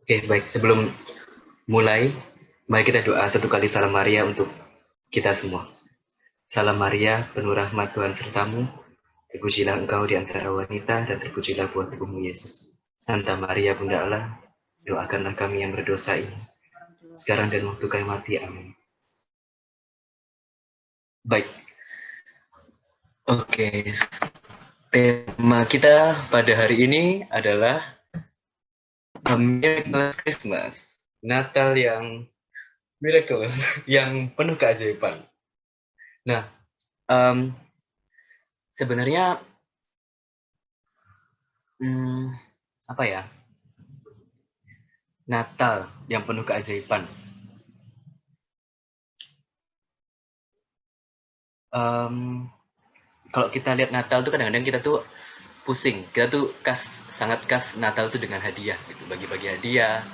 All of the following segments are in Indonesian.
Oke, baik. Sebelum mulai, mari kita doa satu kali Salam Maria untuk kita semua. Salam Maria, penuh rahmat Tuhan sertamu. Terpujilah engkau di antara wanita, dan terpujilah buah tubuhmu Yesus. Santa Maria, Bunda Allah, doakanlah kami yang berdosa ini, sekarang dan waktu kami mati. Amin. Baik, oke. Tema kita pada hari ini adalah A Miraculous Christmas. Natal yang miraculous, yang penuh keajaiban. Nah, um, sebenarnya apa ya? Natal yang penuh keajaiban. Um, Kalau kita lihat Natal tuh kadang-kadang kita tuh pusing. Kita tuh sangat khas Natal tuh dengan hadiah gitu. Bagi-bagi hadiah,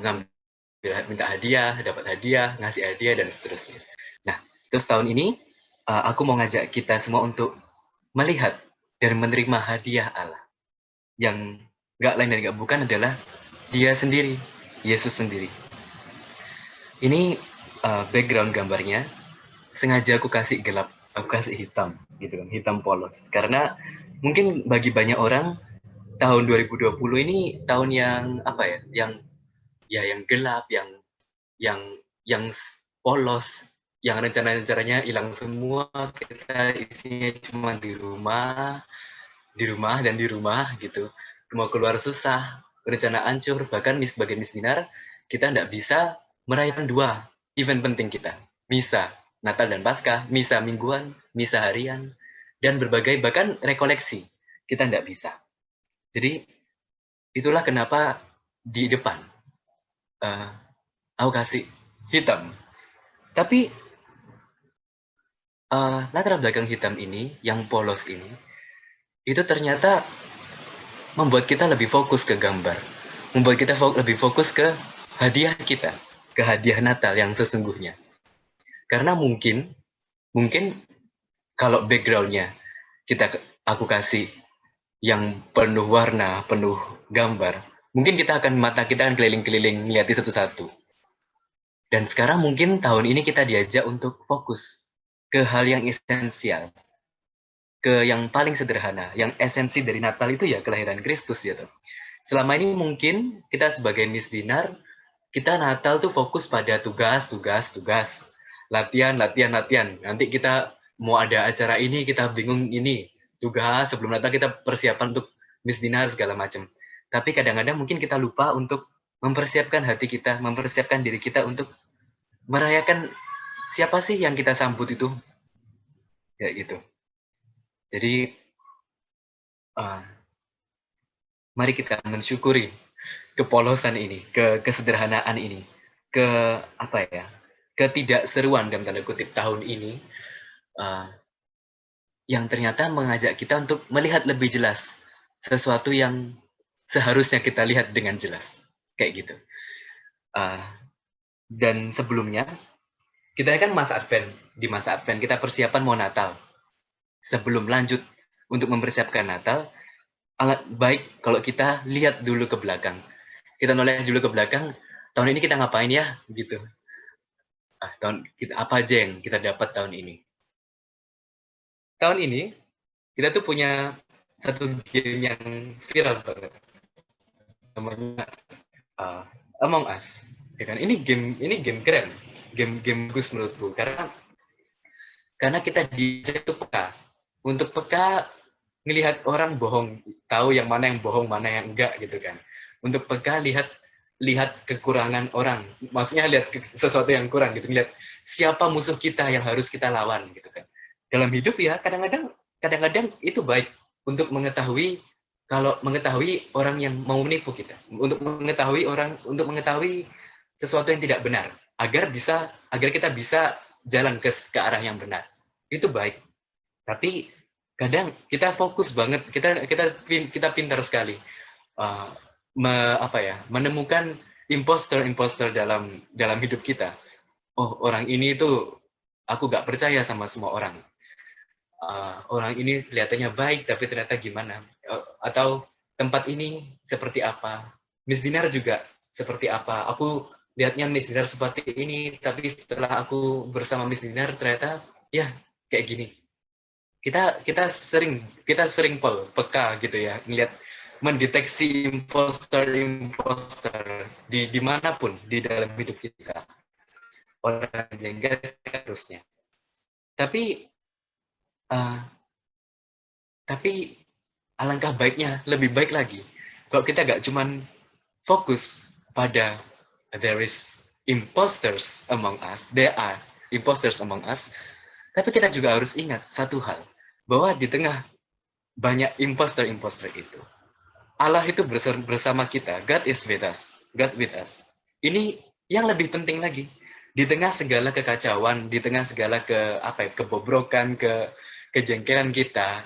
ngambil minta hadiah, dapat hadiah, ngasih hadiah dan seterusnya. Nah, terus tahun ini aku mau ngajak kita semua untuk melihat dan menerima hadiah Allah yang nggak lain dan nggak bukan adalah Dia sendiri, Yesus sendiri. Ini background gambarnya sengaja aku kasih gelap, aku kasih hitam gitu kan, hitam polos. Karena mungkin bagi banyak orang tahun 2020 ini tahun yang apa ya, yang gelap, yang yang polos, yang rencana-rencananya hilang semua, kita isinya cuma di rumah dan di rumah gitu. Mau keluar susah, rencana hancur, bahkan sebagai misdinar, kita tidak bisa merayakan dua event penting kita. Misa Natal dan Paskah, misa mingguan, misa harian, dan berbagai bahkan rekoleksi. Kita tidak bisa. Jadi itulah kenapa di depan aku kasih hitam. Tapi latar belakang hitam ini, yang polos ini, itu ternyata membuat kita lebih fokus ke gambar, membuat kita lebih fokus ke hadiah kita, ke hadiah Natal yang sesungguhnya. Karena mungkin kalau backgroundnya aku kasih yang penuh warna, penuh gambar, mungkin mata kita akan keliling-keliling ngeliati satu-satu. Dan sekarang mungkin tahun ini kita diajak untuk fokus ke hal yang esensial, ke yang paling sederhana, yang esensi dari Natal itu ya kelahiran Kristus ya tuh. Selama ini mungkin kita sebagai misdinar, kita Natal tuh fokus pada tugas, tugas, tugas, latihan, latihan, latihan. Nanti kita mau ada acara ini, kita bingung ini, tugas, sebelum Natal kita persiapan untuk misdinar segala macam. Tapi kadang-kadang mungkin kita lupa untuk mempersiapkan hati kita, mempersiapkan diri kita untuk merayakan siapa sih yang kita sambut itu, kayak gitu. Jadi uh, mari kita mensyukuri kepolosan ini, kesederhanaan ini, ke apa ya, ketidakseruan dalam tanda kutip tahun ini, uh, yang ternyata mengajak kita untuk melihat lebih jelas sesuatu yang seharusnya kita lihat dengan jelas, kayak gitu. Uh, dan sebelumnya kita kan di masa Advent kita persiapan mau Natal. Sebelum lanjut untuk mempersiapkan Natal, baik kalau kita lihat dulu ke belakang. Kita noleh dulu ke belakang, tahun ini kita ngapain ya, gitu. Apa aja yang kita dapat tahun ini. Tahun ini, kita tuh punya satu game yang viral banget. Namanya uh, Among Us. Ya kan? Ini game keren. Game bagus menurutku. Karena kita itu peka. Untuk peka ngelihat orang bohong, tahu yang mana yang bohong, mana yang enggak gitu kan. Untuk peka lihat kekurangan orang, maksudnya lihat sesuatu yang kurang gitu, lihat siapa musuh kita yang harus kita lawan gitu kan. Dalam hidup ya kadang-kadang itu baik untuk mengetahui, kalau mengetahui orang yang mau menipu kita, untuk mengetahui sesuatu yang tidak benar, agar kita bisa jalan ke arah yang benar. Itu baik. Tapi kadang kita fokus banget, kita pintar sekali uh, menemukan imposter dalam hidup kita. Oh, orang ini tuh aku gak percaya sama semua orang. Orang ini kelihatannya baik tapi ternyata gimana? Atau tempat ini seperti apa? Miss Dinar juga seperti apa. Aku lihatnya Miss Dinar seperti ini, tapi setelah aku bersama Miss Dinar ternyata ya kayak gini. Kita sering peka gitu ya, ngelihat mendeteksi imposter di dimanapun di dalam hidup kita, orang jengkel terusnya. Tapi uh, tapi alangkah baiknya, lebih baik lagi kalau kita gak cuman fokus pada there is imposters among us, there are imposters among us, tapi kita juga harus ingat satu hal, bahwa di tengah banyak imposter-imposter itu, Allah itu bersama kita, God is with us, God with us. Ini yang lebih penting lagi, di tengah segala kekacauan, di tengah segala kebobrokan, kejengkelan kita,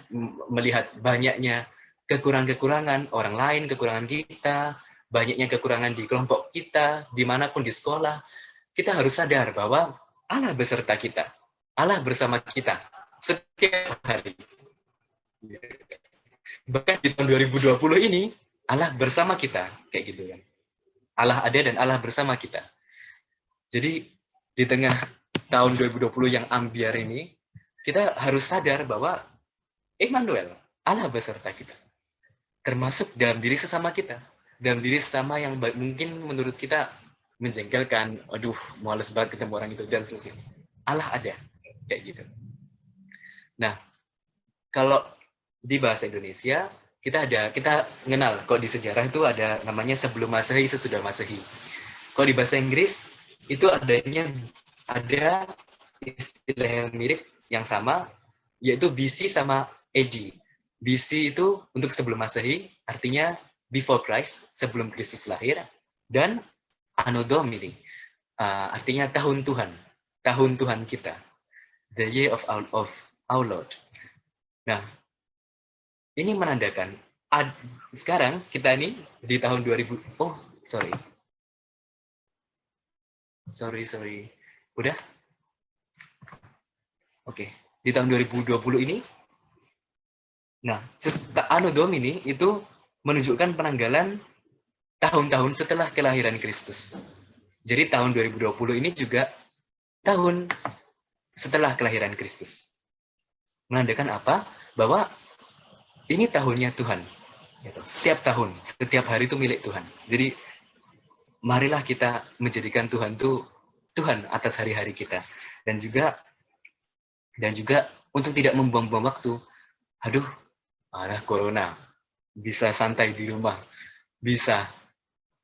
melihat banyaknya kekurangan-kekurangan orang lain, kekurangan kita, banyaknya kekurangan di kelompok kita, dimanapun di sekolah, kita harus sadar bahwa Allah beserta kita, Allah bersama kita setiap hari. Bahkan di tahun 2020 ini, Allah bersama kita, kayak gitu kan. Allah ada dan Allah bersama kita. Jadi di tengah tahun 2020 yang ambiar ini, kita harus sadar bahwa Emmanuel, Allah beserta kita. Termasuk dalam diri sesama kita. Dalam diri sesama yang mungkin menurut kita menjengkelkan, aduh, males banget ketemu orang itu, dan seterusnya. Allah ada, kayak gitu. Nah, kalau di bahasa Indonesia, kita mengenal, kok di sejarah itu ada namanya sebelum Masehi, sesudah Masehi. Kalau di bahasa Inggris, itu ada istilah yang mirip, yang sama, yaitu BC sama AD. BC itu untuk sebelum Masehi, artinya before Christ, sebelum Kristus lahir, dan Anno Domini, artinya tahun Tuhan kita, the year of our Lord. Nah, ini menandakan sekarang kita ini di tahun 2000. Oh, sorry. Udah? Oke. Di tahun 2020 ini, nah, Anno Domini itu menunjukkan penanggalan tahun-tahun setelah kelahiran Kristus. Jadi tahun 2020 ini juga tahun setelah kelahiran Kristus. Menandakan apa? Bahwa ini tahunnya Tuhan. Setiap tahun, setiap hari itu milik Tuhan. Jadi marilah kita menjadikan Tuhan itu Tuhan atas hari-hari kita. Dan juga untuk tidak membuang-buang waktu. Aduh, corona. Bisa santai di rumah. Bisa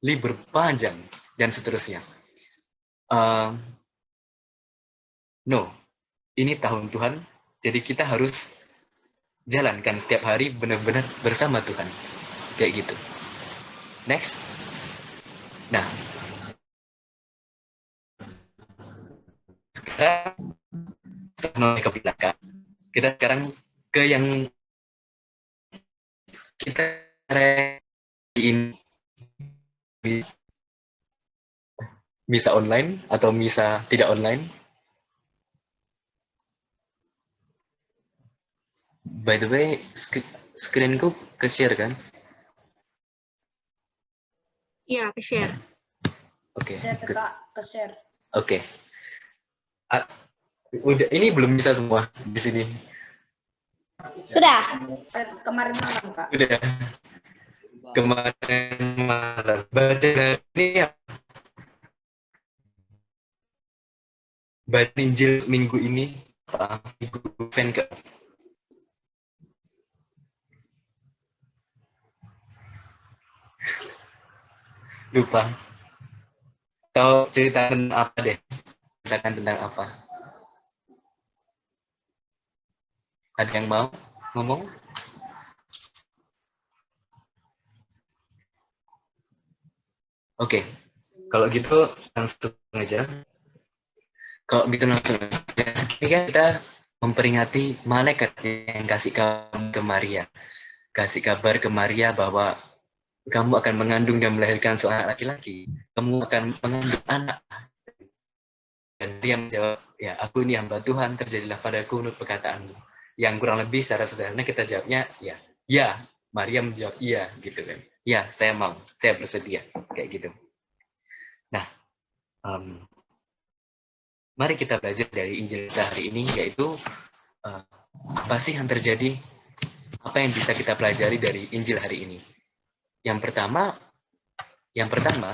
libur panjang, dan seterusnya. No, ini tahun Tuhan, jadi kita harus jalankan setiap hari benar-benar bersama Tuhan. Kayak gitu. Next. Nah, sekarang ke belakang. Kita sekarang ke yang kita ini, misa online atau misa tidak online. By the way, screenku ke-share kan? Iya, ke-share. Oke. Ke-share. Oke. Udah, ini belum bisa semua di sini. Sudah. Kemarin malam, Kak. Udah. Kemarin malam. Baca ini ya. Baca Injil minggu ini. Minggu fan ke. Lupa. Atau cerita tentang apa deh? Ceritakan tentang apa? Ada yang mau ngomong? Oke. Kalau gitu langsung aja. Kalau gitu langsung aja. Ini kan kita memperingati malaikat yang kasih kabar ke Maria. Kasih kabar ke Maria bahwa kamu akan mengandung dan melahirkan seorang laki-laki. Kamu akan mengandung anak. Dan dia menjawab, ya aku ini hamba Tuhan, terjadilah padaku menurut perkataanmu. Yang kurang lebih secara sederhana kita jawabnya, ya. Ya, Maria menjawab iya, gitu kan. Ya, saya mau, saya bersedia, kayak gitu. Nah, mari kita belajar dari Injil kita hari ini, yaitu apa sih yang terjadi, apa yang bisa kita pelajari dari Injil hari ini. Yang pertama,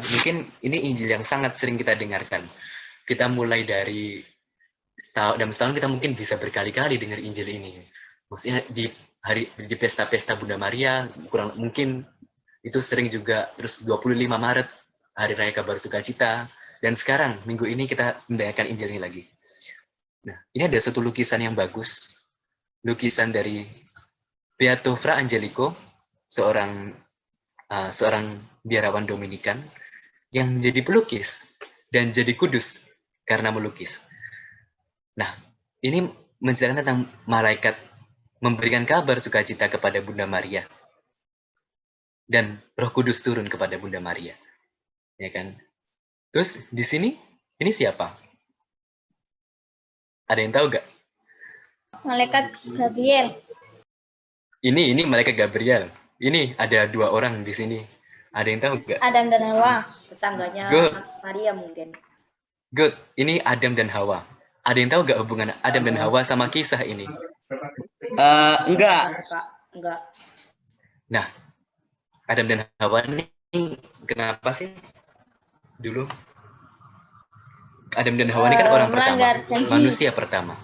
mungkin ini Injil yang sangat sering kita dengarkan. Kita mulai dari dalam setahun kita mungkin bisa berkali-kali dengar Injil ini. Maksudnya di pesta-pesta Bunda Maria, kurang mungkin itu sering juga, terus 25 Maret, Hari Raya Kabar Sukacita, dan sekarang, minggu ini kita mendengarkan Injil ini lagi. Nah, ini ada satu lukisan yang bagus, lukisan dari Beato Fra Angelico, seorang biarawan Dominikan, yang jadi pelukis, dan jadi kudus karena melukis. Nah, ini menceritakan tentang malaikat memberikan kabar sukacita kepada Bunda Maria. Dan Roh Kudus turun kepada Bunda Maria. Ya kan? Terus di sini, ini siapa? Ada yang tahu gak? Malaikat Gabriel. Ini malaikat Gabriel. Ini ada 2 orang di sini. Ada yang tahu gak? Adam dan Hawa. Tetangganya Good. Maria mungkin. Good. Ini Adam dan Hawa. Ada yang tahu gak hubungan Adam dan Hawa sama kisah ini? Enggak. Kak, enggak. Nah, Adam dan Hawa ini kenapa sih dulu? Adam dan Hawa ini kan orang pertama, melanggar janji. manusia pertama.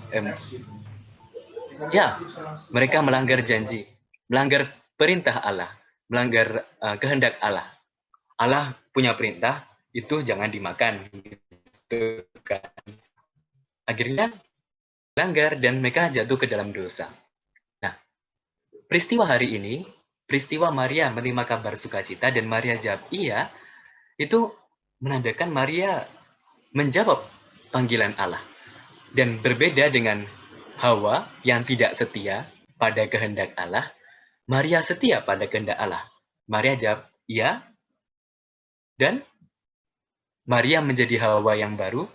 Ya, mereka melanggar janji, melanggar perintah Allah, melanggar kehendak Allah. Allah punya perintah, itu jangan dimakan. Gitu kan. Akhirnya melanggar dan mereka jatuh ke dalam dosa. Nah, peristiwa hari ini, peristiwa Maria menerima kabar sukacita dan Maria jawab iya, itu menandakan Maria menjawab panggilan Allah. Dan berbeda dengan Hawa yang tidak setia pada kehendak Allah, Maria setia pada kehendak Allah. Maria jawab iya, dan Maria menjadi Hawa yang baru,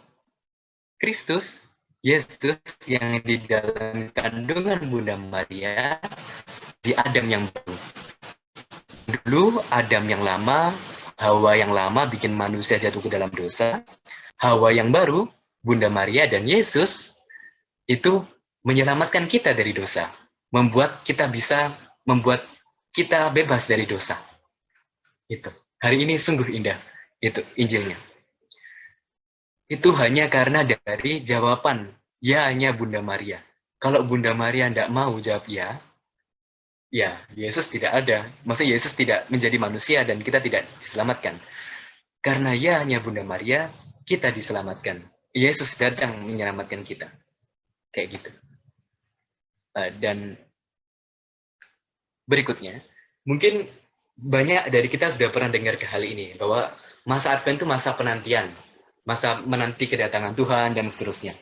Kristus, Yesus yang di dalam kandungan Bunda Maria, di Adam yang baru. Dulu Adam yang lama, Hawa yang lama bikin manusia jatuh ke dalam dosa. Hawa yang baru, Bunda Maria dan Yesus, itu menyelamatkan kita dari dosa. Membuat kita bebas dari dosa. Itu. Hari ini sungguh indah. Itu Injilnya. Itu hanya karena dari jawaban ya-nya Bunda Maria. Kalau Bunda Maria tidak mau jawab ya, Yesus tidak ada. Maksudnya Yesus tidak menjadi manusia dan kita tidak diselamatkan. Karena ya-nya Bunda Maria, kita diselamatkan. Yesus datang menyelamatkan kita. Kayak gitu. Dan berikutnya, mungkin banyak dari kita sudah pernah dengar ke hal ini, bahwa masa Advent itu masa penantian. Masa menanti kedatangan Tuhan, dan seterusnya.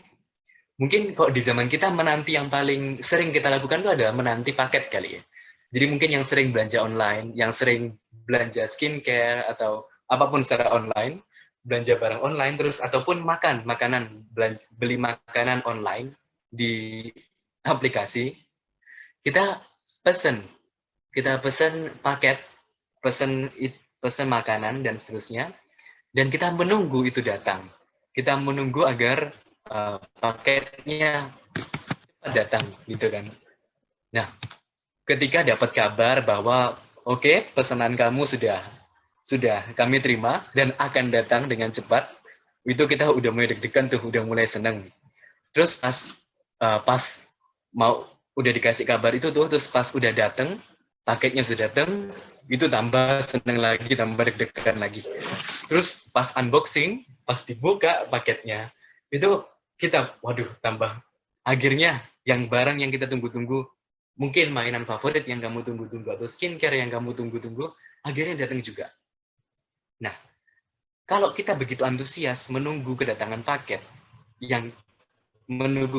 Mungkin kalau di zaman kita, menanti yang paling sering kita lakukan itu adalah menanti paket kali ya. Jadi mungkin yang sering belanja online, yang sering belanja skincare, atau apapun secara online, belanja barang online, terus ataupun beli makanan online di aplikasi, kita pesen paket, pesen makanan dan seterusnya, dan kita menunggu itu datang. Kita menunggu agar paketnya cepat datang, gitu kan. Nah, ketika dapat kabar bahwa oke, pesanan kamu sudah kami terima dan akan datang dengan cepat, itu kita udah mulai deg-degan tuh, udah mulai seneng. Terus pas mau udah dikasih kabar itu tuh, terus pas udah datang, paketnya sudah datang, itu tambah seneng lagi, tambah deg-degan lagi. Terus pas unboxing, pas dibuka paketnya, itu kita, waduh, tambah. Akhirnya yang barang yang kita tunggu-tunggu, mungkin mainan favorit yang kamu tunggu-tunggu, atau skincare yang kamu tunggu-tunggu, akhirnya datang juga. Nah, kalau kita begitu antusias menunggu kedatangan paket, menunggu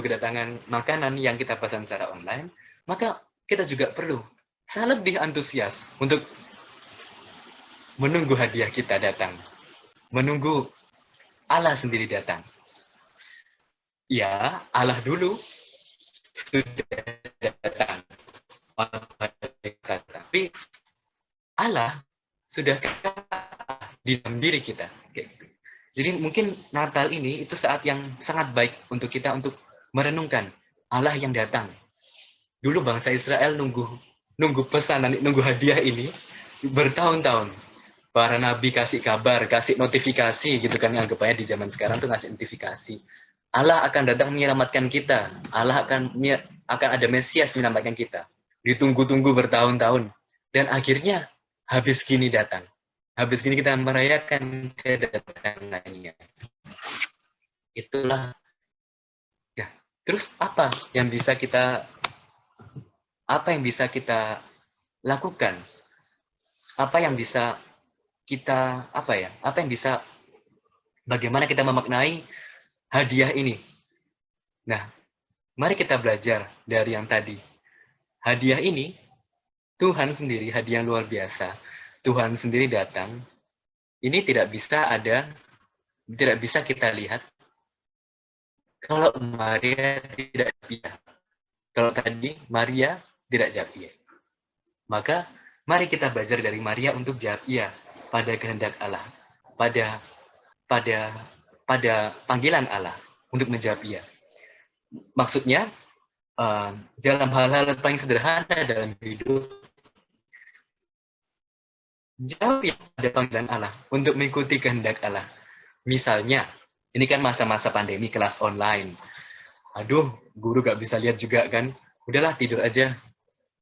kedatangan makanan yang kita pesan secara online, maka kita juga perlu lebih antusias untuk menunggu hadiah kita datang, menunggu Allah sendiri datang. Ya, Allah dulu sudah datang, tapi Allah sudah di dalam diri kita. Kayak gitu. Jadi mungkin Natal ini itu saat yang sangat baik untuk kita untuk merenungkan Allah yang datang. Dulu bangsa Israel nunggu pesanan, nunggu hadiah ini bertahun-tahun. Para nabi kasih kabar, kasih notifikasi gitu kan, anggapannya di zaman sekarang tuh ngasih notifikasi. Allah akan datang menyelamatkan kita. Allah akan ada Mesias menyelamatkan kita. Ditunggu-tunggu bertahun-tahun. Dan akhirnya habis gini datang. Habis gini kita merayakan kedatangannya. Itulah. Ya. Terus apa yang bisa kita lakukan? Apa yang bisa kita bagaimana kita memaknai hadiah ini? Nah, mari kita belajar dari yang tadi. Hadiah ini Tuhan sendiri, hadiah yang luar biasa. Tuhan sendiri datang. Ini tidak bisa kita lihat kalau Maria tidak jawab. Kalau tadi Maria tidak jawab iya. Maka mari kita belajar dari Maria untuk jawab iya pada kehendak Allah, pada panggilan Allah untuk menjawab iya. Maksudnya dalam hal-hal paling sederhana dalam hidup, jawab ya pada panggilan Allah untuk mengikuti kehendak Allah. Misalnya, ini kan masa-masa pandemi, kelas online. Aduh, guru gak bisa lihat juga kan. Udahlah, tidur aja.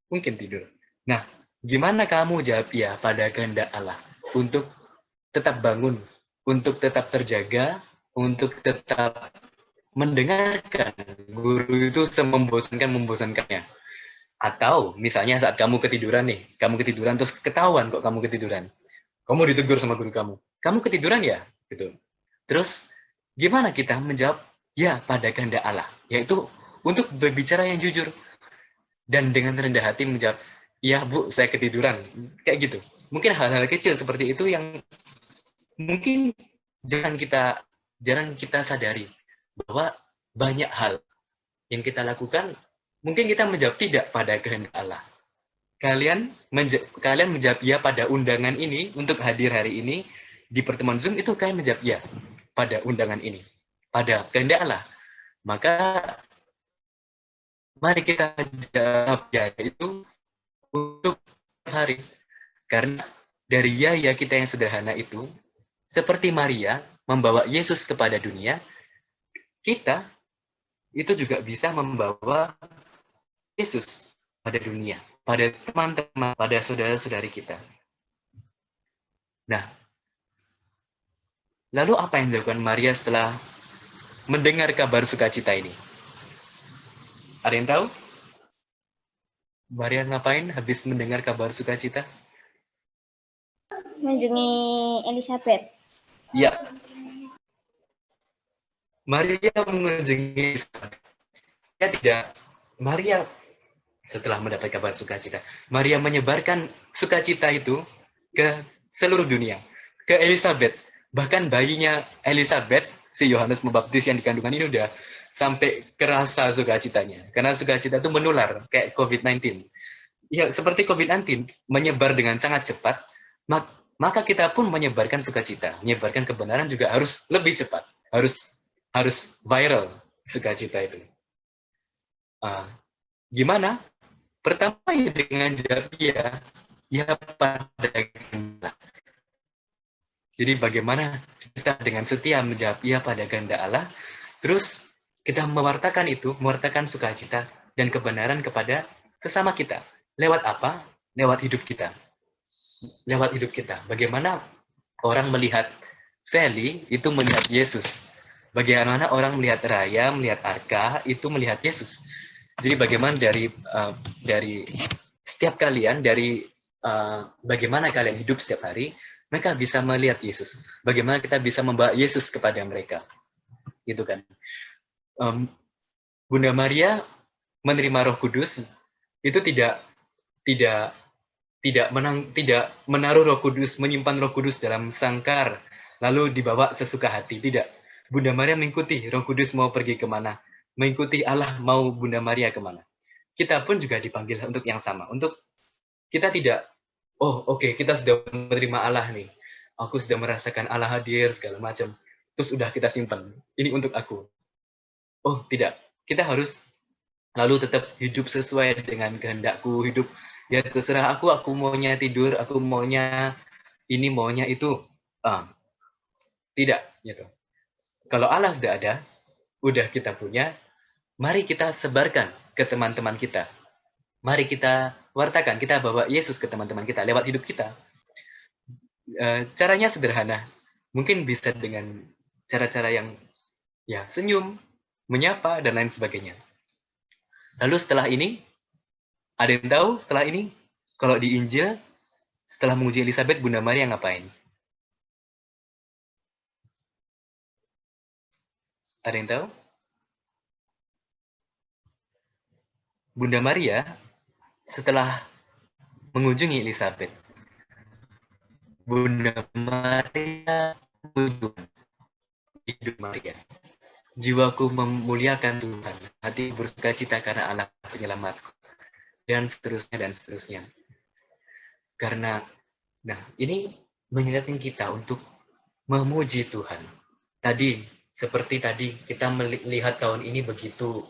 Mungkin tidur. Nah, gimana kamu jawab ya pada kehendak Allah untuk tetap bangun, untuk tetap terjaga, untuk tetap mendengarkan guru itu membosankannya. Atau misalnya saat kamu ketiduran terus ketahuan kok kamu ketiduran. Kamu ditegur sama guru kamu. Kamu ketiduran ya? Gitu. Terus gimana kita menjawab ya pada kehendak Allah? Yaitu untuk berbicara yang jujur. Dan dengan rendah hati menjawab, ya Bu, saya ketiduran. Kayak gitu. Mungkin hal-hal kecil seperti itu yang mungkin jarang kita sadari. Bahwa banyak hal yang kita lakukan, mungkin kita menjawab tidak pada kehendak Allah. Kalian menjawab ya pada undangan ini, untuk hadir hari ini, di pertemuan Zoom, itu kalian menjawab ya pada undangan ini, pada kehendak Allah. Maka, mari kita jawab ya itu untuk hari. Karena dari ya kita yang sederhana itu, seperti Maria membawa Yesus kepada dunia, kita itu juga bisa membawa Yesus pada dunia, pada teman-teman, pada saudara-saudari kita. Nah, lalu apa yang dilakukan Maria setelah mendengar kabar sukacita ini? Ada yang tahu? Maria ngapain habis mendengar kabar sukacita? Mengunjungi Elizabeth. Ya. Maria mengunjungi Elizabeth. Maria setelah mendapat kabar sukacita, Maria menyebarkan sukacita itu ke seluruh dunia, ke Elizabeth. Bahkan bayinya Elizabeth, si Yohanes Pembaptis yang dikandungan ini udah sampai kerasa sukacitanya. Karena sukacita itu menular, kayak COVID-19. Ya, seperti COVID-19, menyebar dengan sangat cepat, maka kita pun menyebarkan sukacita. Menyebarkan kebenaran juga harus lebih cepat. Harus viral sukacita itu. Gimana? Pertama ya dengan jawab ya pada kehendak. Jadi bagaimana kita dengan setia menjawab ya pada kehendak Allah, terus kita mewartakan sukacita dan kebenaran kepada sesama kita. Lewat apa? Lewat hidup kita. Lewat hidup kita. Bagaimana orang melihat Feli itu melihat Yesus. Bagaimana orang melihat Raya, melihat Arka, itu melihat Yesus. Jadi bagaimana dari setiap kalian, bagaimana kalian hidup setiap hari, mereka bisa melihat Yesus. Bagaimana kita bisa membawa Yesus kepada mereka. Gitu kan. Bunda Maria menerima Roh Kudus, itu tidak menaruh Roh Kudus, menyimpan Roh Kudus dalam sangkar, lalu dibawa sesuka hati. Tidak. Bunda Maria mengikuti Roh Kudus mau pergi kemana, mengikuti Allah mau Bunda Maria kemana. Kita pun juga dipanggil untuk yang sama. Untuk kita tidak, kita sudah menerima Allah nih. aku sudah merasakan Allah hadir segala macam. Terus udah kita simpan. Ini untuk aku. Oh, tidak. Kita harus lalu tetap hidup sesuai dengan kehendakku, hidup ya terserah aku maunya tidur, aku maunya ini, maunya itu. Tidak, gitu. Kalau Allah sudah ada, udah kita punya, mari kita sebarkan ke teman-teman kita. Mari kita wartakan, kita bawa Yesus ke teman-teman kita lewat hidup kita. Caranya sederhana, mungkin bisa dengan cara-cara yang ya senyum, menyapa, dan lain sebagainya. Lalu setelah ini, ada yang tahu setelah ini, kalau di Injil, setelah menguji Elizabeth, Bunda Maria ngapain? Ada yang tahu? Bunda Maria, setelah mengunjungi Elizabeth, Bunda Maria menunjukkan hidup Maria. Jiwaku memuliakan Tuhan, hati bersuka cita karena Allah penyelamatku, dan seterusnya, dan seterusnya. Karena, nah, ini mengingatkan kita untuk memuji Tuhan. Tadi, seperti tadi, kita melihat tahun ini begitu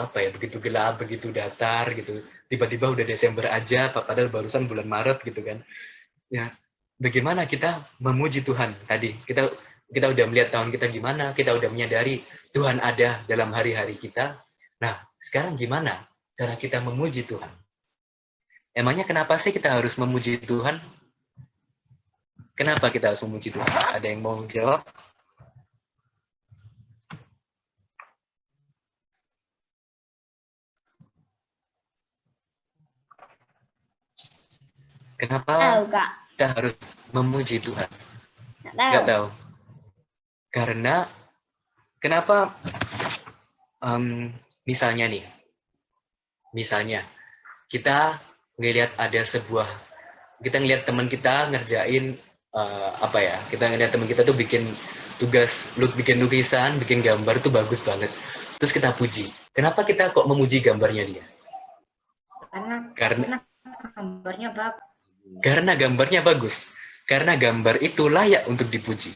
apa ya, begitu gelap, begitu datar, gitu. Tiba-tiba udah Desember aja, padahal barusan bulan Maret, gitu kan. Ya, bagaimana kita memuji Tuhan tadi? Kita udah melihat tahun kita gimana, kita udah menyadari Tuhan ada dalam hari-hari kita. Nah, sekarang gimana cara kita memuji Tuhan? Emangnya kenapa sih kita harus memuji Tuhan? Kenapa kita harus memuji Tuhan? Ada yang mau jawab? Kenapa Tahu, Kak. kita harus memuji Tuhan? Nggak tahu. Nggak tahu. Karena kenapa? Misalnya nih, kita ngelihat ada sebuah, kita ngelihat teman kita ngerjain apa ya? Kita ngelihat teman kita tuh bikin tugas, bikin lukisan, bikin gambar tuh bagus banget. Terus kita puji. Kenapa kita kok memuji gambarnya dia? Karena gambarnya bagus. Karena gambarnya bagus. Karena gambar itu layak untuk dipuji.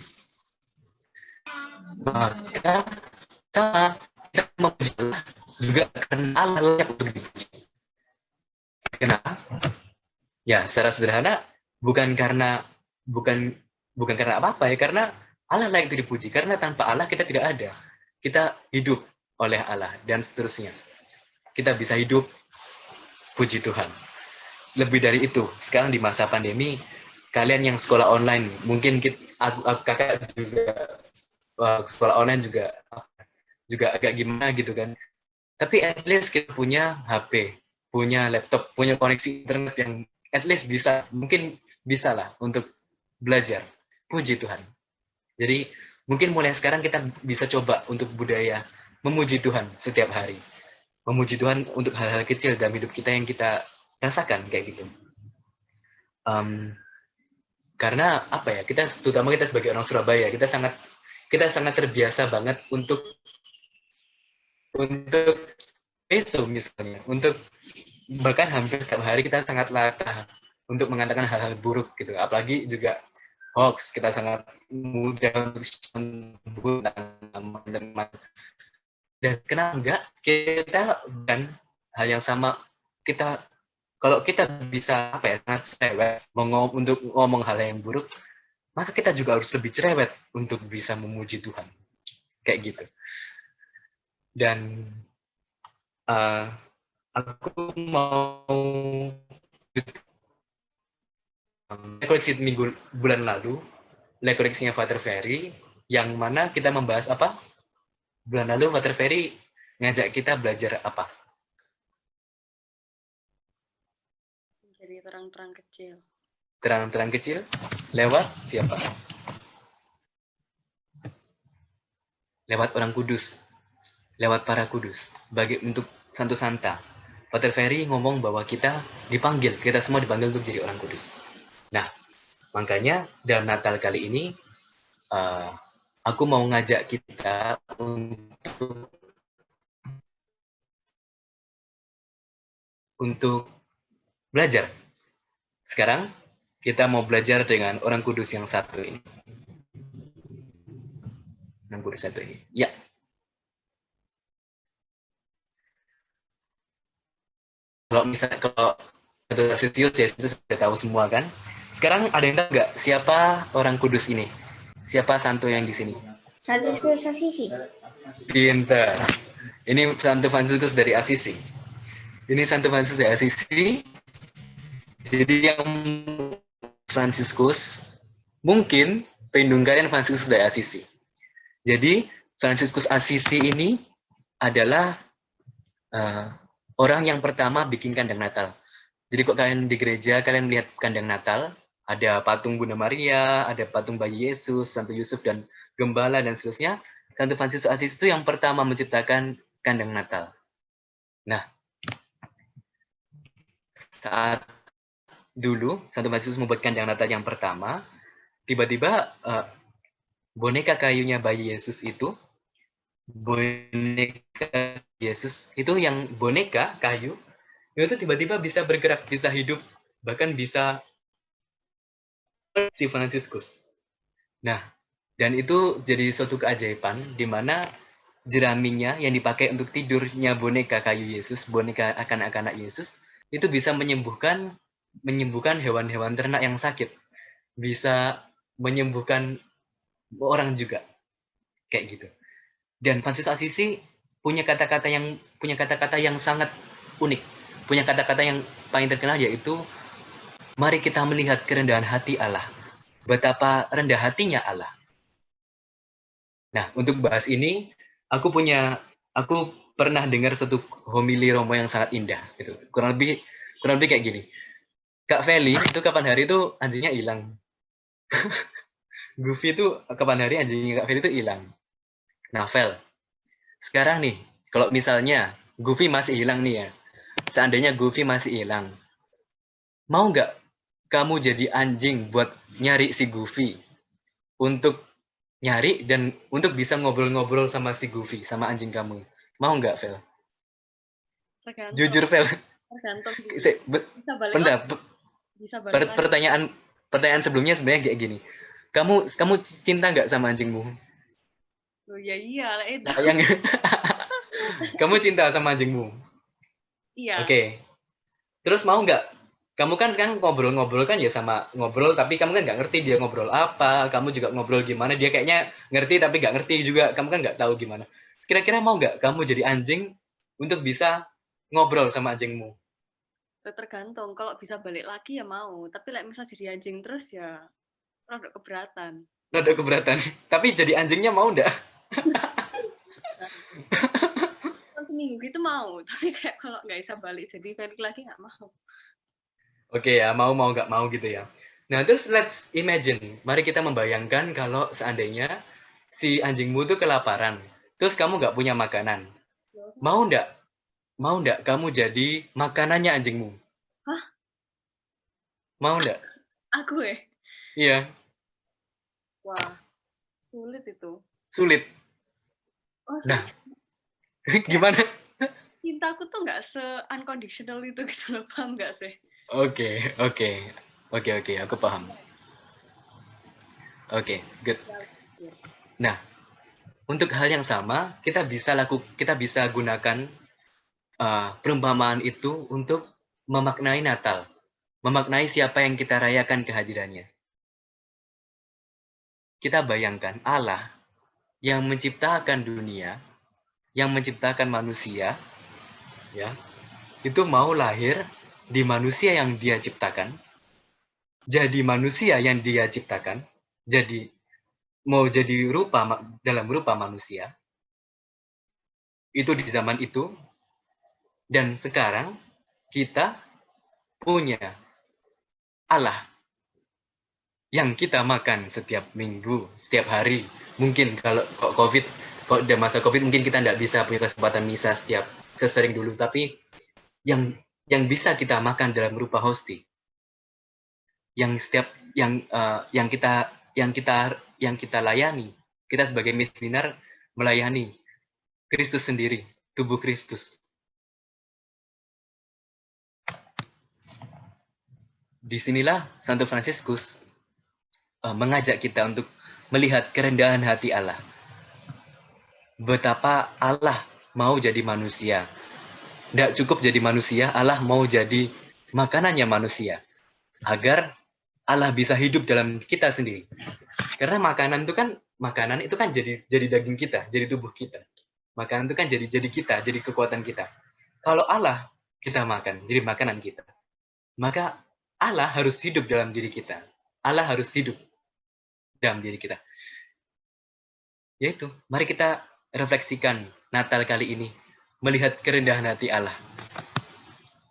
Maka sama kita memuji Allah juga karena Allah layak untuk dipuji. Kenapa? Ya, secara sederhana bukan karena apa-apa ya, karena Allah layak untuk dipuji. Karena tanpa Allah kita tidak ada. Kita hidup oleh Allah dan seterusnya. Kita bisa hidup, puji Tuhan. Lebih dari itu, sekarang di masa pandemi, kalian yang sekolah online, mungkin kakak juga sekolah online juga agak gimana gitu kan. Tapi at least kita punya HP, punya laptop, punya koneksi internet yang at least mungkin bisa lah untuk belajar. Puji Tuhan. Jadi mungkin mulai sekarang kita bisa coba untuk budaya memuji Tuhan setiap hari. Memuji Tuhan untuk hal-hal kecil dalam hidup kita yang kita rasakan kayak gitu. Karena apa ya, terutama kita sebagai orang Surabaya, kita sangat terbiasa banget untuk besok misalnya, untuk bahkan hampir setiap hari kita sangat latah untuk mengatakan hal-hal buruk gitu. Apalagi juga hoax, kita sangat mudah untuk sebut teman-teman. Dan kenapa enggak kita bukan hal yang sama, kalau kita bisa apa ya, sangat cerewet untuk ngomong hal yang buruk, maka kita juga harus lebih cerewet untuk bisa memuji Tuhan kayak gitu. Dan aku mau koleksi bulan lalu, koleksinya Father Ferry, yang mana kita membahas apa? Bulan lalu Father Ferry ngajak kita belajar apa? Jadi terang-terang kecil. Terang-terang kecil lewat siapa? Lewat orang kudus, lewat para kudus, untuk Santo Santa. Father Ferry ngomong bahwa kita semua dipanggil untuk jadi orang kudus. Nah, makanya dalam Natal kali ini, aku mau ngajak kita untuk belajar. Sekarang, Kita mau belajar dengan orang kudus yang satu ini. Orang kudus satu ini. Ya. Kalau Tarsius ya itu sudah tahu semua kan. Sekarang ada yang tahu nggak siapa orang kudus ini? Siapa santo yang di sini? Franciscus Assisi. Pinter. Ini Santo Fransiskus dari Assisi. Ini Santo Fransiskus dari Assisi. Jadi yang Fransiskus mungkin pendungkarian Fransiskus dari Assisi. Jadi Fransiskus Assisi ini adalah orang yang pertama bikin kandang Natal. Jadi kok kalian di gereja, kalian lihat kandang Natal, ada patung Bunda Maria, ada patung bayi Yesus, Santo Yusuf, dan gembala, dan seterusnya. Santo Fransiskus Assisi itu yang pertama menciptakan kandang Natal. Nah, saat dulu Santo Fransiskus membuat kandang Natal yang pertama, tiba-tiba boneka kayunya bayi Yesus itu, yang boneka kayu, itu tiba-tiba bisa bergerak, bisa hidup, bahkan bisa si Fransiskus. Nah, dan itu jadi suatu keajaiban di mana jeraminya yang dipakai untuk tidurnya boneka kayu Yesus, boneka anak-anak Yesus, itu bisa menyembuhkan hewan-hewan ternak yang sakit, bisa menyembuhkan orang juga, kayak gitu. Dan Fransiskus Assisi punya kata-kata yang sangat unik, punya kata-kata yang paling terkenal, yaitu mari kita melihat kerendahan hati Allah, betapa rendah hatinya Allah. Nah, untuk bahas ini, aku pernah dengar satu homili Romo yang sangat indah. Gitu. Kurang lebih kayak gini. Kak Feli itu kapan hari itu anjingnya hilang. Goofy itu kapan hari anjingnya Kak Feli itu hilang. Nah, Fel, sekarang nih, kalau misalnya Goofy masih hilang nih ya, seandainya Goofy masih hilang, mau nggak kamu jadi anjing buat nyari si Goofy? Untuk nyari dan untuk bisa ngobrol-ngobrol sama si Goofy, sama anjing kamu. Mau nggak, Fel? Tergantung. Jujur, Fel. Tergantung. Bisa balik lagi. Bisa balik lagi. Pertanyaan sebelumnya sebenarnya kayak gini. Kamu cinta nggak sama anjingmu? Oh ya iya lah itu. Sayang. Kamu cinta sama anjingmu? Iya. Oke. Terus mau nggak? Kamu kan sekarang ngobrol-ngobrol kan ya sama ngobrol, tapi kamu kan nggak ngerti dia ngobrol apa, kamu juga ngobrol gimana, dia kayaknya ngerti tapi nggak ngerti juga, kamu kan nggak tahu gimana. Kira-kira mau nggak kamu jadi anjing untuk bisa ngobrol sama anjingmu? Tergantung. Kalau bisa balik lagi ya mau. Tapi misal jadi anjing terus ya rada keberatan. Rada keberatan. Tapi jadi anjingnya mau nggak? Seminggu gitu mau. Tapi kayak kalau nggak bisa balik jadi balik lagi nggak mau. Oke ya, mau nggak mau gitu ya. Nah, terus let's imagine. Mari kita membayangkan kalau seandainya si anjingmu tuh kelaparan. Terus kamu nggak punya makanan. Mau nggak kamu jadi makanannya anjingmu? Hah? Mau nggak? Aku ya? Iya. Wah, sulit itu. Sulit. Oh, Nah, gimana? Cintaku tuh nggak se-unconditional itu gitu loh, paham nggak sih? Oke, aku paham. Oke, good. Nah, untuk hal yang sama, kita bisa gunakan perumpamaan itu untuk memaknai Natal, memaknai siapa yang kita rayakan kehadirannya. Kita bayangkan Allah yang menciptakan dunia, yang menciptakan manusia, ya, itu mau lahir di manusia yang Dia ciptakan, jadi manusia yang Dia ciptakan, jadi mau jadi dalam rupa manusia, itu di zaman itu, dan sekarang kita punya Allah yang kita makan setiap minggu, setiap hari. Mungkin kalau udah masa COVID, mungkin kita tidak bisa punya kesempatan misa sesering dulu, tapi yang bisa kita makan dalam rupa hosti, yang kita layani, kita sebagai misioner melayani Kristus sendiri, tubuh Kristus. disinilah Santo Fransiskus mengajak kita untuk melihat kerendahan hati Allah. Betapa Allah mau jadi manusia. Tidak cukup jadi manusia, Allah mau jadi makanannya manusia. Agar Allah bisa hidup dalam kita sendiri. Karena makanan itu kan jadi daging kita, jadi tubuh kita. Makanan itu kan jadi kita, jadi kekuatan kita. Kalau Allah kita makan, jadi makanan kita. Maka Allah harus hidup dalam diri kita. Allah harus hidup dalam diri kita. Yaitu, mari kita refleksikan Natal kali ini, melihat kerendahan hati Allah.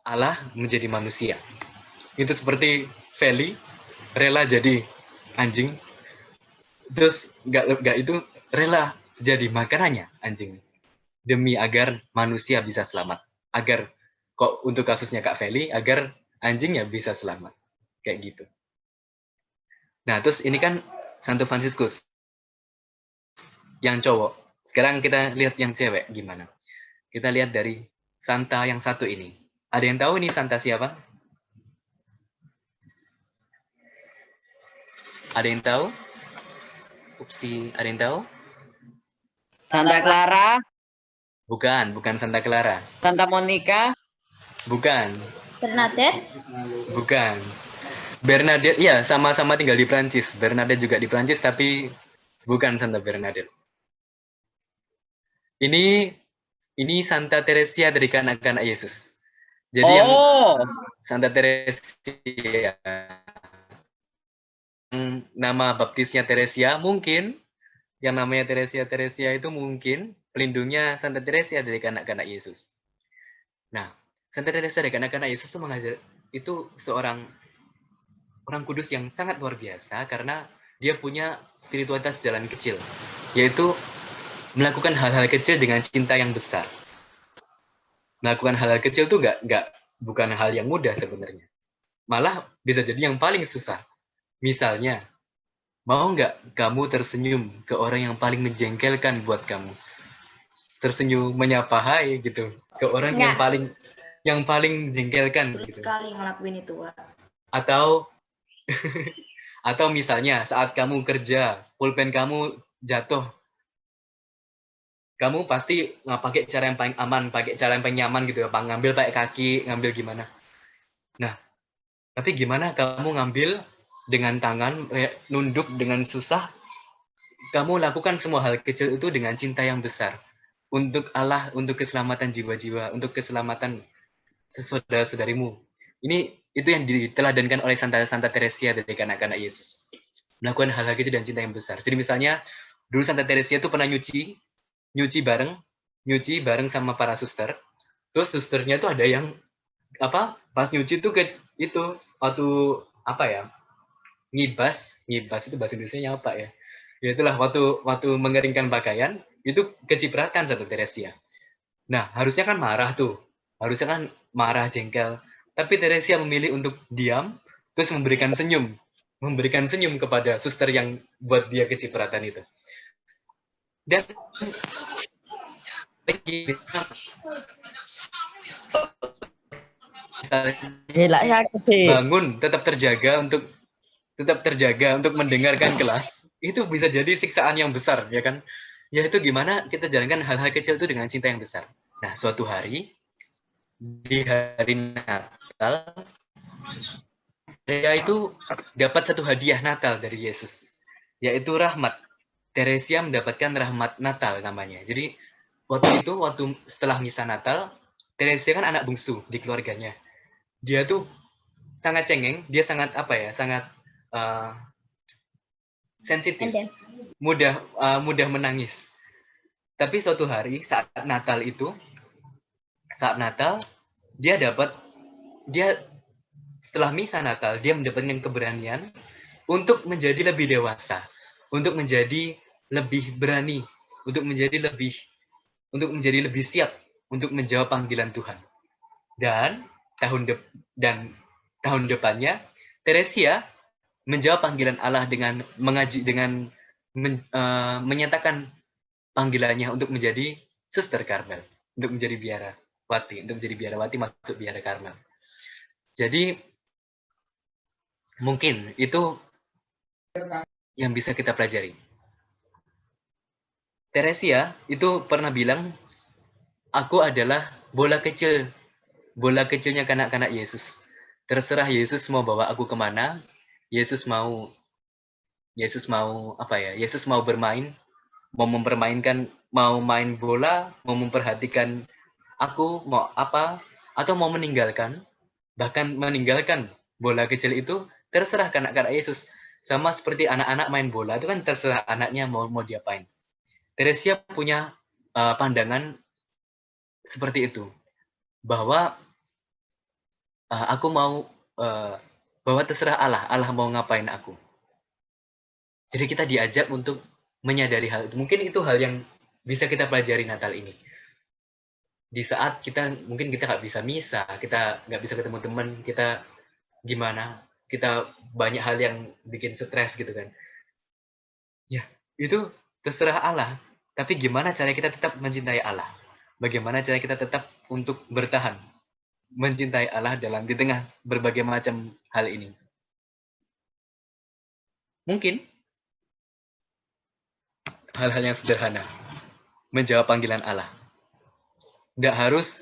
Allah menjadi manusia. Itu seperti Feli, rela jadi anjing, terus nggak itu rela jadi makanannya anjing, demi agar manusia bisa selamat. Agar, kok untuk kasusnya Kak Feli, agar anjingnya bisa selamat. Kayak gitu. Nah, terus ini kan Santo Fransiskus yang cowok. Sekarang kita lihat yang cewek gimana. Kita lihat dari Santa yang satu ini. Ada yang tahu nih Santa siapa? Ada yang tahu? Upsi, ada yang tahu? Santa Clara, Bukan Santa Clara. Santa Monica, Bukan. Bernadette. Bukan. Bernadette, iya, sama-sama tinggal di Prancis. Bernadette juga di Prancis, tapi bukan Santa Bernadette. Ini Santa Teresia dari kanak-kanak Yesus. Jadi yang Santa Teresia, nama baptisnya Teresia, mungkin yang namanya Teresia itu mungkin pelindungnya Santa Teresia dari kanak-kanak Yesus. Nah, Santa Teresia dari kanak-kanak Yesus itu mengajar, itu seorang orang kudus yang sangat luar biasa karena dia punya spiritualitas jalan kecil, yaitu melakukan hal-hal kecil dengan cinta yang besar. Melakukan hal-hal kecil itu bukan hal yang mudah sebenarnya. Malah bisa jadi yang paling susah. Misalnya, mau nggak kamu tersenyum ke orang yang paling menjengkelkan buat kamu? Tersenyum menyapa hai gitu ke orang yang paling jengkelkan Sulit gitu. sekali ngelakuin itu, Wak. Atau misalnya saat kamu kerja, pulpen kamu jatuh, kamu pasti nggak pakai cara yang paling aman, pakai cara yang paling nyaman gitu ya, ngambil pakai kaki, ngambil gimana. Nah, tapi gimana kamu ngambil dengan tangan, nunduk dengan susah, kamu lakukan semua hal kecil itu dengan cinta yang besar. Untuk Allah, untuk keselamatan jiwa-jiwa, untuk keselamatan saudara-saudarimu. Itu yang diteladankan oleh Santa Teresia dari kanak-kanak Yesus. Melakukan hal-hal kecil dan cinta yang besar. Jadi misalnya, dulu Santa Teresia itu pernah nyuci bareng sama para suster. Terus susternya tuh ada yang pas nyuci tuh waktu ngibas itu bahasa Indonesia apa ya? Ya itulah waktu mengeringkan pakaian itu kecipratan Santa Teresia. Nah, harusnya kan marah jengkel. Tapi Teresia memilih untuk diam terus memberikan senyum kepada suster yang buat dia kecipratan itu. Dan bangun tetap terjaga untuk mendengarkan kelas, itu bisa jadi siksaan yang besar, ya kan? Yaitu gimana kita jalankan hal-hal kecil itu dengan cinta yang besar. Nah, suatu hari di hari Natal, dia itu dapat satu hadiah Natal dari Yesus, yaitu rahmat. Teresia mendapatkan rahmat Natal namanya. Jadi waktu setelah misa Natal, Teresia kan anak bungsu di keluarganya. Dia tuh sangat cengeng, dia sangat sensitif, mudah menangis. Tapi suatu hari saat Natal dia setelah misa Natal dia mendapatkan keberanian untuk menjadi lebih dewasa, untuk menjadi lebih berani, untuk menjadi lebih siap untuk menjawab panggilan Tuhan. Dan tahun depannya Teresia menjawab panggilan Allah dengan menyatakan panggilannya untuk menjadi Suster Karmel, untuk menjadi biarawati masuk biara Karmel. Jadi Mungkin itu yang bisa kita pelajari. Teresia itu pernah bilang, aku adalah bola kecilnya kanak-kanak Yesus. Terserah Yesus mau bawa aku kemana, Yesus mau apa ya? Yesus mau bermain, mau mempermainkan, mau main bola, mau memperhatikan aku mau apa, atau mau meninggalkan, bahkan meninggalkan bola kecil itu, terserah kanak-kanak Yesus. Sama seperti anak-anak main bola, itu kan terserah anaknya mau diapain. Teresia punya pandangan seperti itu, bahwa aku mau, bahwa terserah Allah mau ngapain aku. Jadi kita diajak untuk menyadari hal itu. Mungkin itu hal yang bisa kita pelajari Natal ini. Di saat mungkin kita nggak bisa misa, kita nggak bisa ketemu teman, kita gimana, kita banyak hal yang bikin stres gitu kan. Ya, itu terserah Allah. Tapi gimana cara kita tetap mencintai Allah? Bagaimana cara kita tetap untuk bertahan mencintai Allah di tengah berbagai macam hal ini? Mungkin hal-hal yang sederhana, menjawab panggilan Allah. Nggak harus,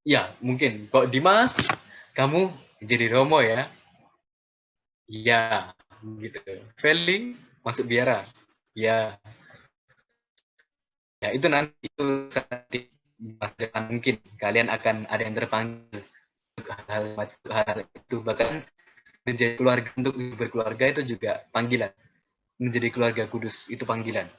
ya mungkin, kok Dimas, kamu jadi Romo ya? Iya, gitu. Feli, masuk biara? Ya. Ya, itu nanti masa depan mungkin kalian akan ada yang terpanggil untuk hal itu. Bahkan menjadi keluarga, untuk berkeluarga itu juga panggilan. Menjadi keluarga kudus itu panggilan.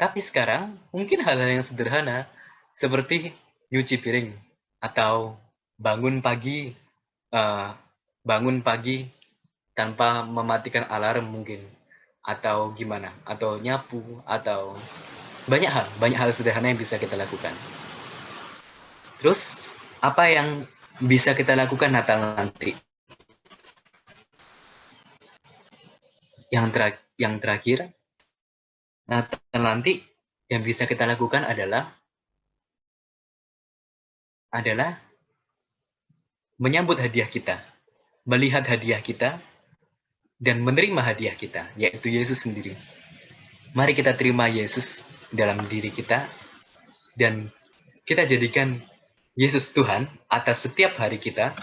Tapi sekarang mungkin hal-hal yang sederhana seperti nyuci piring atau bangun pagi tanpa mematikan alarm mungkin, atau gimana, atau nyapu, atau banyak hal sederhana yang bisa kita lakukan. Terus apa yang bisa kita lakukan Natal nanti? Yang terakhir, Natal nanti yang bisa kita lakukan adalah menyambut hadiah kita, melihat hadiah kita, dan menerima hadiah kita, yaitu Yesus sendiri. Mari kita terima Yesus dalam diri kita, dan kita jadikan Yesus Tuhan atas setiap hari kita,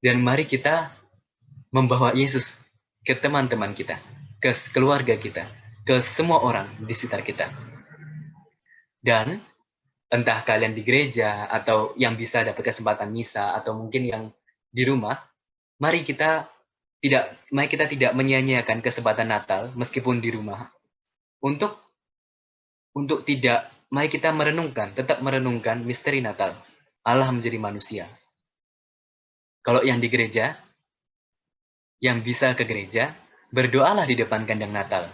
dan mari kita membawa Yesus ke teman-teman kita, ke keluarga kita, ke semua orang di sekitar kita. Dan entah kalian di gereja atau yang bisa dapat kesempatan misa atau mungkin yang di rumah, mari kita tidak menyia-nyiakan kesempatan Natal meskipun di rumah untuk mari kita tetap merenungkan misteri Natal, Allah menjadi manusia. Kalau yang di gereja, yang bisa ke gereja, berdoalah di depan kandang Natal.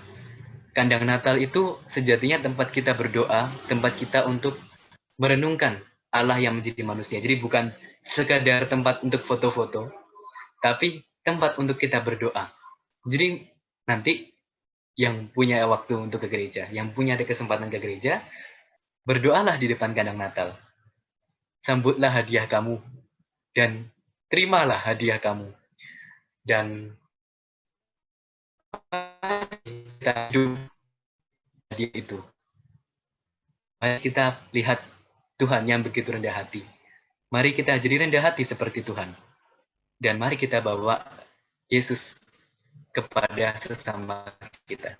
Kandang Natal itu sejatinya tempat kita berdoa, tempat kita untuk merenungkan Allah yang menjadi manusia. Jadi bukan sekadar tempat untuk foto-foto, tapi tempat untuk kita berdoa. Jadi nanti yang punya waktu untuk ke gereja, yang punya ada kesempatan ke gereja, berdoalah di depan kandang Natal. Sambutlah hadiah kamu, dan terimalah hadiah kamu. Dan kita hidup hadiah itu. Mari kita lihat Tuhan yang begitu rendah hati. Mari kita jadi rendah hati seperti Tuhan. Dan mari kita bawa Yesus kepada sesama kita.